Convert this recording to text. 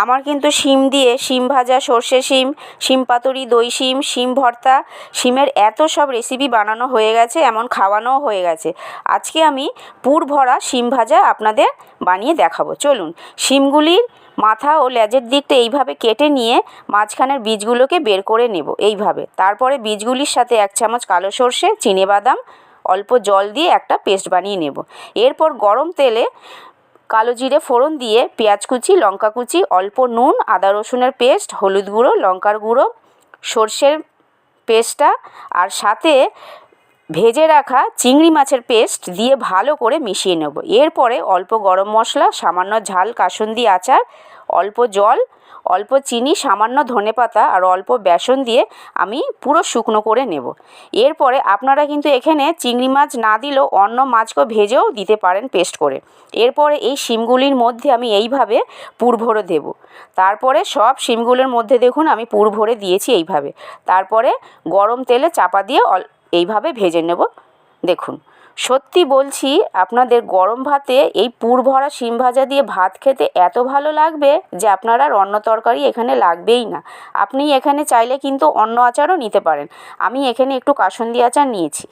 আমার কিন্তু শিম দিয়ে শিম ভাজা, সর্ষে শিম, শিম পাতুরি, দই শিম, শিম ভর্তা, শিমের এত সব রেসিপি বানানো হয়ে গেছে, এমন খাওয়ানোও হয়ে গেছে। আজকে আমি পুর ভরা শিম ভাজা আপনাদের বানিয়ে দেখাবো। চলুন, শিমগুলির মাথা ও লেজের দিকটা এইভাবে কেটে নিয়ে মাঝখানের বীজগুলোকে বের করে নেব এইভাবে। তারপরে বীজগুলির সাথে 1 চামচ কালো সর্ষে, চিনেবাদাম, অল্প জল দিয়ে একটা পেস্ট বানিয়ে নেব। এরপর গরম তেলে কালো জিরে ফোড়ন দিয়ে পেঁয়াজ কুচি, লঙ্কা কুচি, অল্প নুন, আদা রসুনের পেস্ট, হলুদ গুঁড়ো, লঙ্কার গুঁড়ো, সর্ষের পেস্টটা আর সাথে ভেজে রাখা চিংড়ি মাছের পেস্ট দিয়ে ভালো করে মিশিয়ে নেব। এরপরে অল্প গরম মশলা, সামান্য ঝাল কাসুন্দি আচার, অল্প জল, অল্প চিনি, সামান্য ধনেপাতা আর অল্প বেসন দিয়ে আমি পুরো শুকনো করে নেব। এরপরে আপনারা কিন্তু এখানে চিংড়ি মাছ না দিলেও অন্য মাছকে ভেজেও দিতে পারেন পেস্ট করে। এরপরে এই শিমগুলির মধ্যে আমি এইভাবে পুর ভরে দেব। তারপরে সব শিমগুলোর মধ্যে দেখুন আমি পুর ভরে দিয়েছি এইভাবে। তারপরে গরম তেলে চাপা দিয়ে এইভাবে ভেজে নেব। দেখুন, সত্যি বলছি আপনাদের গরম ভাতে এই পুর ভরা শিম ভাজা দিয়ে ভাত খেতে এত ভালো লাগবে যে আপনার আর অন্য তরকারি এখানে লাগবেই না। আপনি এখানে চাইলে কিন্তু অন্য আচারও নিতে পারেন। আমি এখানে একটু কাসুন্দি আচার নিয়েছি।